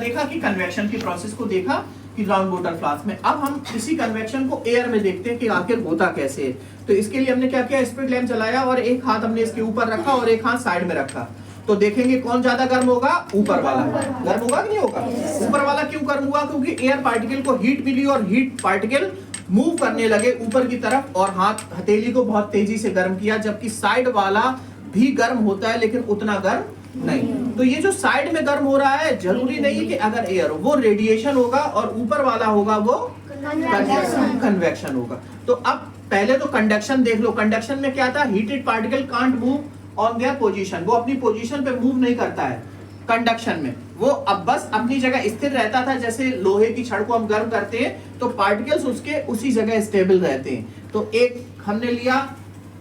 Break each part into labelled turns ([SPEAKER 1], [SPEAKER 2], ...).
[SPEAKER 1] देखा कि कन्वेक्शन की प्रोसेस को देखा कि राउंड वाटर फ्लास्क में। अब हम इसी कन्वेक्शन को एयर में देखते हैं कि आखिर होता कैसे है। तो इसके लिए हमने क्या किया, स्पिरिट लैंप जलाया और एक हाथ हमने इसके ऊपर रखा और एक हाथ साइड में रखा। तो देखेंगे कौन ज्यादा गर्म होगा, ऊपर वाला गर्म होगा कि नहीं होगा। ऊपर वाला क्यों गर्म हुआ, क्योंकि एयर पार्टिकल को हीट मिली और हीट पार्टिकल मूव करने लगे ऊपर की तरफ और हथेली को बहुत तेजी से गर्म किया, जबकि साइड वाला भी गर्म होता है लेकिन उतना गर्म नहीं। तो ये जो साइड में गर्म हो रहा है, जरूरी नहीं है कि अगर एयर हो वो रेडिएशन होगा और ऊपर वाला होगा वो कन्वेक्शन होगा। तो अब पहले तो कंडक्शन देख लो। कंडक्शन में क्या था, heated particle can't move on their position, वो अपनी पोजीशन पे मूव नहीं करता है कंडक्शन में, वो अब बस अपनी जगह स्थिर रहता था। जैसे लोहे की छड़ को हम गर्म करते हैं तो पार्टिकल्स उसके उसी जगह स्टेबल रहते हैं। तो एक हमने लिया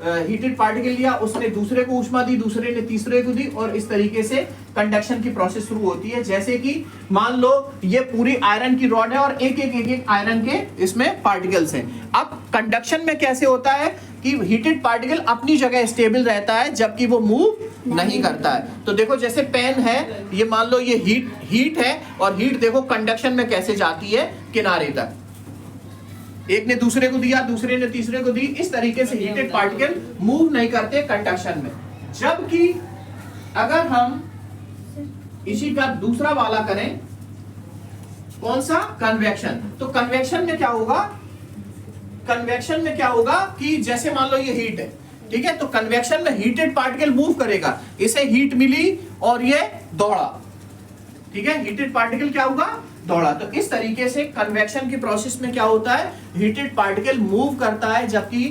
[SPEAKER 1] हीटेड पार्टिकल लिया, उसने दूसरे को ऊष्मा दी, दूसरे ने तीसरे को दी और इस तरीके से कंडक्शन की प्रोसेस शुरू होती है। जैसे कि मान लो ये पूरी आयरन की रॉड है और एक एक आयरन के इसमें पार्टिकल्स हैं। अब कंडक्शन में कैसे होता है कि हीटेड पार्टिकल अपनी जगह स्टेबल रहता है जबकि वो मूव नहीं करता है। तो देखो जैसे पेन है, ये मान लो ये हीट है और हीट देखो कंडक्शन में कैसे जाती है किनारे तक, एक ने दूसरे को दिया, दूसरे ने तीसरे को दी, इस तरीके से हीटेड पार्टिकल मूव नहीं करते कंडक्शन में। जबकि अगर हम इसी का दूसरा वाला करें, कौन सा, कन्वेक्शन, तो कन्वेक्शन में क्या होगा, कन्वेक्शन में क्या होगा कि जैसे मान लो ये हीट है, ठीक है, तो कन्वेक्शन में हीटेड पार्टिकल मूव करेगा, इसे हीट मिली और ये दौड़ा, ठीक है, हीटेड पार्टिकल क्या होगा, दौड़ा। तो इस तरीके से कन्वेक्शन की प्रोसेस में क्या होता है, हीटेड पार्टिकल मूव करता है जबकि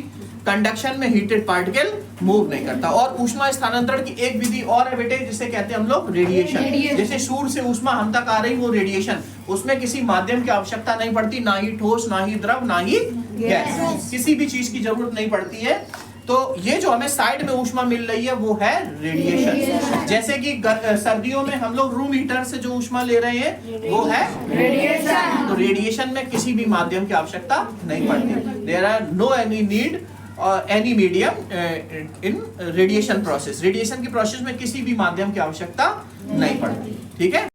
[SPEAKER 1] कंडक्शन में हीटेड पार्टिकल मूव नहीं करता। और ऊष्मा स्थानांतरण की एक विधि और है बेटे, जिसे कहते हैं हम लोग रेडिएशन। जैसे सूर्य से ऊष्मा हम तक आ रही, वो रेडिएशन, उसमें किसी माध्यम की आवश्यकता नहीं पड़ती, ना ही ठोस, ना ही द्रव, ना ही गैस, किसी भी चीज की जरूरत नहीं पड़ती है। तो ये जो हमें साइड में ऊष्मा मिल रही है वो है रेडिएशन। जैसे कि सर्दियों में हम लोग रूम हीटर से जो ऊष्मा ले रहे हैं वो है रेडिएशन। तो रेडिएशन में किसी भी माध्यम की आवश्यकता नहीं पड़ती। There are no any need any medium in radiation process. Radiation की प्रोसेस में किसी भी माध्यम की आवश्यकता नहीं पड़ती, ठीक है।